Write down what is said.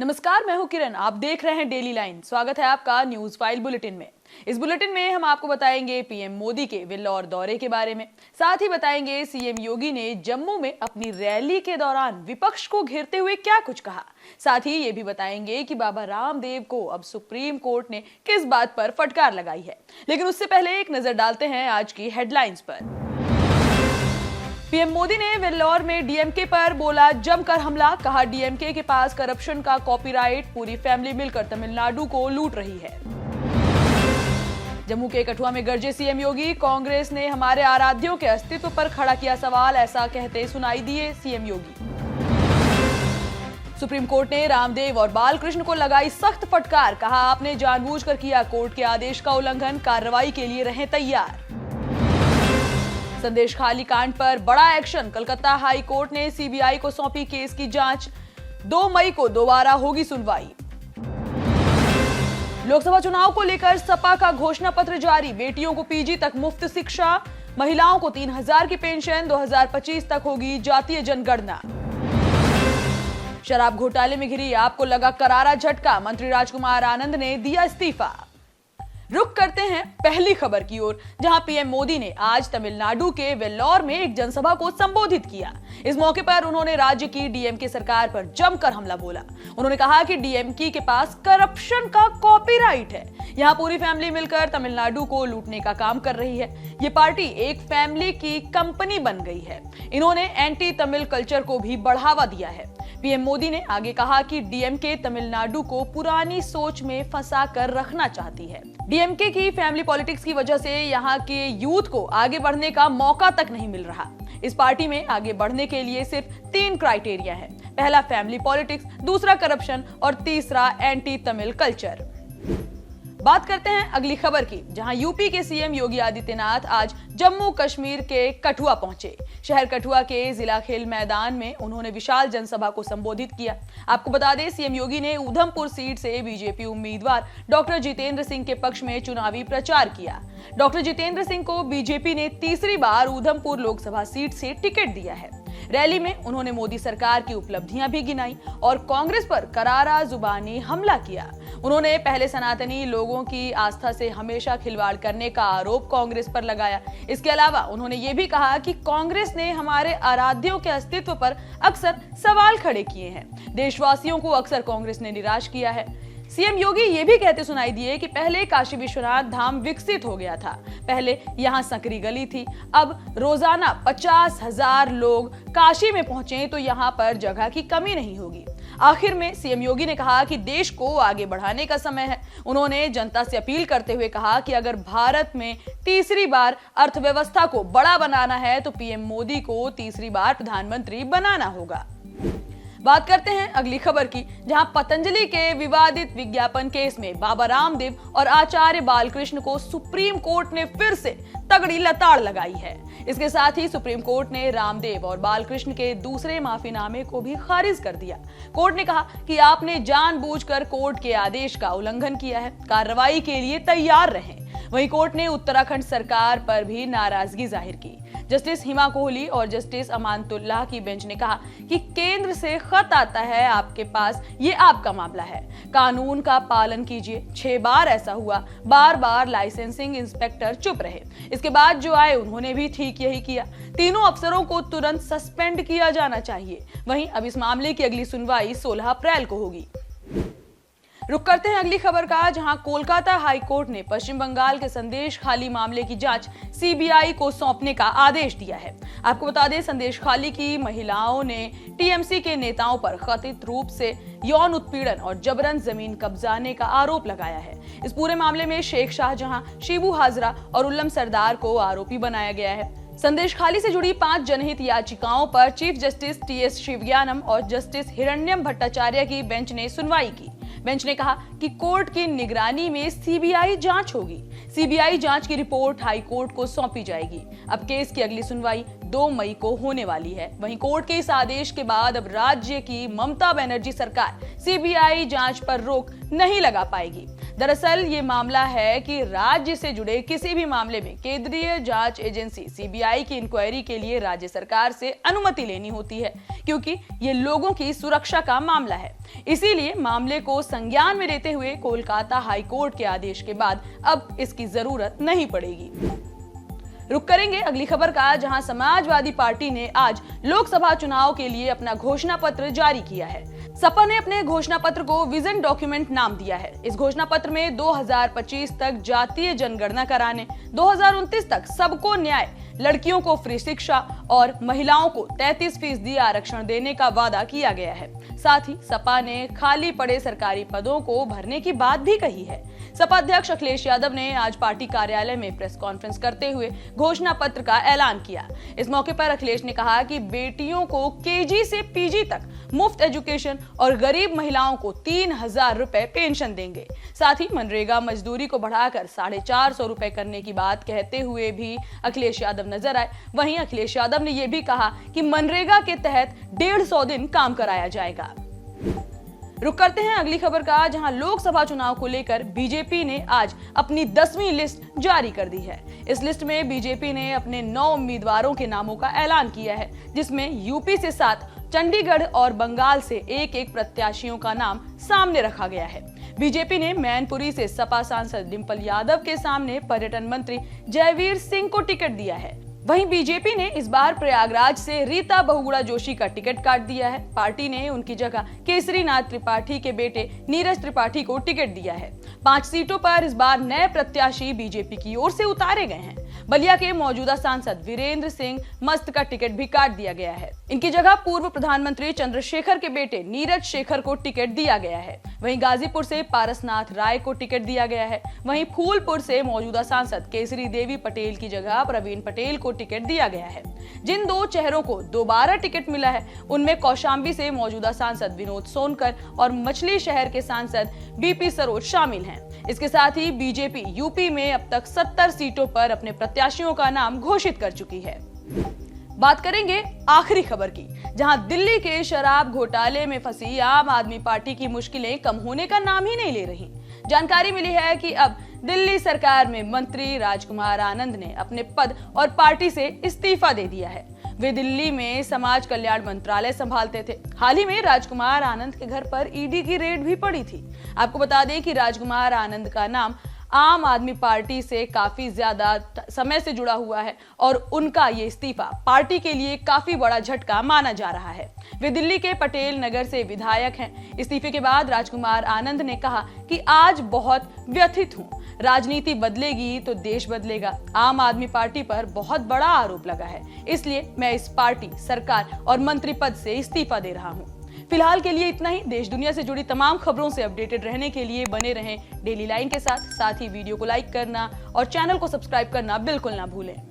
नमस्कार, मैं हूं किरण। आप देख रहे हैं डेली लाइन। स्वागत है आपका न्यूज फाइल बुलेटिन में। इस बुलेटिन में हम आपको बताएंगे पीएम मोदी के वेल्लोर दौरे के बारे में। साथ ही बताएंगे सीएम योगी ने जम्मू में अपनी रैली के दौरान विपक्ष को घेरते हुए क्या कुछ कहा। साथ ही ये भी बताएंगे कि बाबा रामदेव को अब सुप्रीम कोर्ट ने किस बात पर फटकार लगाई है। लेकिन उससे पहले एक नजर डालते हैं आज की हेडलाइंस पर। पीएम मोदी ने वेल्लोर में डीएमके पर बोला जमकर हमला। कहा डीएमके के पास करप्शन का कॉपीराइट, पूरी फैमिली मिलकर तमिलनाडु को लूट रही है। जम्मू के कठुआ में गरजे सीएम योगी। कांग्रेस ने हमारे आराध्यों के अस्तित्व पर खड़ा किया सवाल, ऐसा कहते सुनाई दिए सीएम योगी। सुप्रीम कोर्ट ने रामदेव और बालकृष्ण को लगाई सख्त फटकार। कहा आपने जानबूझकर किया कोर्ट के आदेश का उल्लंघन, कार्रवाई के लिए रहें तैयार। संदेश खाली कांड पर बड़ा एक्शन। कलकत्ता हाई कोर्ट ने सीबीआई को सौंपी केस की जांच। 2 मई को दोबारा होगी सुनवाई। लोकसभा चुनाव को लेकर सपा का घोषणा पत्र जारी। बेटियों को पीजी तक मुफ्त शिक्षा, महिलाओं को 3000 की पेंशन, 2025 तक होगी जातीय जनगणना। शराब घोटाले में घिरी आपको लगा करारा झटका। मंत्री राजकुमार आनंद ने दिया इस्तीफा। रुक करते हैं पहली खबर की ओर, जहां पीएम मोदी ने आज तमिलनाडु के वेल्लोर में एक जनसभा को संबोधित किया। इस मौके पर उन्होंने राज्य की डीएमके सरकार पर जमकर हमला बोला। उन्होंने कहा कि डीएमके के पास करप्शन का कॉपीराइट है। यहां पूरी फैमिली मिलकर तमिलनाडु को लूटने का काम कर रही है। ये पार्टी एक फैमिली की कंपनी बन गई है। इन्होंने एंटी तमिल कल्चर को भी बढ़ावा दिया है। पीएम मोदी ने आगे कहा कि डीएमके तमिलनाडु को पुरानी सोच में फंसा कर रखना चाहती है। डीएमके की फैमिली पॉलिटिक्स की वजह से यहाँ के यूथ को आगे बढ़ने का मौका तक नहीं मिल रहा। इस पार्टी में आगे बढ़ने के लिए सिर्फ 3 क्राइटेरिया है। पहला फैमिली पॉलिटिक्स, दूसरा करप्शन और तीसरा एंटी तमिल कल्चर। बात करते हैं अगली खबर की, जहां यूपी के सीएम योगी आदित्यनाथ आज जम्मू कश्मीर के कठुआ पहुंचे। शहर कठुआ के जिला खेल मैदान में उन्होंने विशाल जनसभा को संबोधित किया। आपको बता दें, सीएम योगी ने उधमपुर सीट से बीजेपी उम्मीदवार डॉक्टर जितेंद्र सिंह के पक्ष में चुनावी प्रचार किया। डॉक्टर जितेंद्र सिंह को बीजेपी ने तीसरी बार उधमपुर लोकसभा सीट से टिकट दिया है। रैली में उन्होंने मोदी सरकार की उपलब्धियां भी गिनाई और कांग्रेस पर करारा जुबानी हमला किया। उन्होंने पहले सनातनी लोगों की आस्था से हमेशा खिलवाड़ करने का आरोप कांग्रेस पर लगाया। इसके अलावा उन्होंने ये भी कहा कि कांग्रेस ने हमारे आराध्यों के अस्तित्व पर अक्सर सवाल खड़े किए हैं। देशवासियों को अक्सर कांग्रेस ने निराश किया है। सीएम योगी ये भी कहते सुनाई दिए कि पहले काशी विश्वनाथ धाम विकसित हो गया था। पहले यहाँ संकरी गली थी, अब रोजाना 50,000 लोग काशी में पहुंचे तो यहाँ पर जगह की कमी नहीं होगी। आखिर में सीएम योगी ने कहा कि देश को आगे बढ़ाने का समय है। उन्होंने जनता से अपील करते हुए कहा कि अगर भारत में तीसरी बार अर्थव्यवस्था को बड़ा बनाना है तो पीएम मोदी को तीसरी बार प्रधानमंत्री बनाना होगा। बात करते हैं अगली खबर की, जहां पतंजलि के विवादित विज्ञापन केस में बाबा रामदेव और आचार्य बालकृष्ण को सुप्रीम कोर्ट ने फिर से तगड़ी लताड़ लगाई है। इसके साथ ही सुप्रीम कोर्ट ने रामदेव और बालकृष्ण के दूसरे माफीनामे को भी खारिज कर दिया। कोर्ट ने कहा कि आपने जानबूझकर कोर्ट के आदेश का उल्लंघन किया है, कार्रवाई के लिए तैयार रहें। वहीं कोर्ट ने उत्तराखंड सरकार पर भी नाराजगी जाहिर की। जस्टिस हिमा कोहली और जस्टिस अमानतुल्लाह की बेंच ने कहा कि केंद्र से खत आता है आपके पास, ये आपका मामला है, कानून का पालन कीजिए। 6 बार ऐसा हुआ, बार बार लाइसेंसिंग इंस्पेक्टर चुप रहे। इसके बाद जो आए उन्होंने भी ठीक यही किया। तीनों अफसरों को तुरंत सस्पेंड किया जाना चाहिए। वहीं अब इस मामले की अगली सुनवाई 16 अप्रैल को होगी। रुक करते हैं अगली खबर का, जहां कोलकाता हाई कोर्ट ने पश्चिम बंगाल के संदेश खाली मामले की जांच सीबीआई को सौंपने का आदेश दिया है। आपको बता दें, संदेश खाली की महिलाओं ने टीएमसी के नेताओं पर कथित रूप से यौन उत्पीड़न और जबरन जमीन कब्जाने का आरोप लगाया है। इस पूरे मामले में शेख शाहजहां, शिबू हाजरा और उल्लम सरदार को आरोपी बनाया गया है। संदेश खाली से जुड़ी 5 जनहित याचिकाओं पर चीफ जस्टिस टीएस शिवज्ञानम और जस्टिस हिरण्यम भट्टाचार्य की बेंच ने सुनवाई की। बेंच ने कहा कि कोर्ट की निगरानी में सीबीआई जांच होगी। सीबीआई जांच की रिपोर्ट हाई कोर्ट को सौंपी जाएगी। अब केस की अगली सुनवाई 2 मई को होने वाली है। वहीं कोर्ट के इस आदेश के बाद अब राज्य की ममता बनर्जी सरकार सीबीआई जांच पर रोक नहीं लगा पाएगी। दरअसल ये मामला है कि राज्य से जुड़े किसी भी मामले में केंद्रीय जांच एजेंसी सीबीआई की इंक्वायरी के लिए राज्य सरकार से अनुमति लेनी होती है, क्योंकि ये लोगों की सुरक्षा का मामला है। इसीलिए मामले को संज्ञान में लेते हुए कोलकाता हाई कोर्ट के आदेश के बाद अब इसकी जरूरत नहीं पड़ेगी। रुक करेंगे अगली खबर का, जहां समाजवादी पार्टी ने आज लोकसभा चुनाव के लिए अपना घोषणा पत्र जारी किया है। सपा ने अपने घोषणा पत्र को विजन डॉक्यूमेंट नाम दिया है। इस घोषणा पत्र में 2025 तक जातीय जनगणना कराने, 2029 तक सबको न्याय, लड़कियों को फ्री शिक्षा और महिलाओं को 33% आरक्षण देने का वादा किया गया है। साथ ही सपा ने खाली पड़े सरकारी पदों को भरने की बात भी कही है। सपा अध्यक्ष अखिलेश यादव ने आज पार्टी कार्यालय में प्रेस कॉन्फ्रेंस करते हुए घोषणा पत्र का ऐलान किया। इस मौके पर अखिलेश ने कहा कि बेटियों को केजी से पीजी तक मुफ्त एजुकेशन और गरीब महिलाओं को 3,000 रुपए पेंशन देंगे। साथ ही मनरेगा मजदूरी को बढ़ाकर 450 रुपए करने की बात कहते हुए भी अखिलेश यादव नजर आए। वहीं अखिलेश यादव ने यह भी कहा कि मनरेगा के तहत 150 दिन काम कराया जाएगा। रुक करते हैं अगली खबर का, जहां लोकसभा चुनाव को लेकर बीजेपी ने आज अपनी 10वीं लिस्ट जारी कर दी है। इस लिस्ट में बीजेपी ने अपने 9 उम्मीदवारों के नामों का ऐलान किया है, जिसमें यूपी से 7, चंडीगढ़ और बंगाल से एक प्रत्याशियों का नाम सामने रखा गया है। बीजेपी ने मैनपुरी से सपा सांसद डिंपल यादव के सामने पर्यटन मंत्री जयवीर सिंह को टिकट दिया है। वहीं बीजेपी ने इस बार प्रयागराज से रीता बहुगुणा जोशी का टिकट काट दिया है। पार्टी ने उनकी जगह केसरीनाथ त्रिपाठी के बेटे नीरज त्रिपाठी को टिकट दिया है। 5 सीटों पर इस बार नए प्रत्याशी बीजेपी की ओर से उतारे गए हैं। बलिया के मौजूदा सांसद वीरेंद्र सिंह मस्त का टिकट भी काट दिया गया है। इनकी जगह पूर्व प्रधानमंत्री चंद्रशेखर के बेटे नीरज शेखर को टिकट दिया गया है। वहीं गाजीपुर से पारसनाथ राय को टिकट दिया गया है। वहीं फूलपुर से मौजूदा सांसद केसरी देवी पटेल की जगह प्रवीण पटेल को टिकट दिया गया है। जिन 2 चेहरों को दोबारा टिकट मिला है, उनमें कौशाम्बी से मौजूदा सांसद विनोद सोनकर और मछली शहर के सांसद बीपी सरोज शामिल हैं। इसके साथ ही बीजेपी यूपी में अब तक 70 सीटों पर अपने प्रत्याशियों का नाम घोषित कर चुकी है। बात करेंगे आखिरी खबर की, जहां दिल्ली के शराब घोटाले में फंसी आम आदमी पार्टी की मुश्किलें कम होने का नाम ही नहीं ले रही। जानकारी मिली है कि अब दिल्ली सरकार में मंत्री राजकुमार आनंद ने अपने पद और पार्टी से इस्तीफा दे दिया है। वे दिल्ली में समाज कल्याण मंत्रालय संभालते थे। हाल ही में राजकुमार आनंद के घर पर ईडी की रेड भी पड़ी थी। आपको बता दें कि राजकुमार आनंद का नाम आम आदमी पार्टी से काफी ज्यादा समय से जुड़ा हुआ है और उनका ये इस्तीफा पार्टी के लिए काफी बड़ा झटका माना जा रहा है। वे दिल्ली के पटेल नगर से विधायक हैं। इस्तीफे के बाद राजकुमार आनंद ने कहा कि आज बहुत व्यथित हूं, राजनीति बदलेगी तो देश बदलेगा। आम आदमी पार्टी पर बहुत बड़ा आरोप लगा है, इसलिए मैं इस पार्टी, सरकार और मंत्री पद से इस्तीफा दे रहा हूं। फिलहाल के लिए इतना ही। देश दुनिया से जुड़ी तमाम खबरों से अपडेटेड रहने के लिए बने रहें डेली लाइन के साथ ही वीडियो को लाइक करना और चैनल को सब्सक्राइब करना बिल्कुल ना भूलें।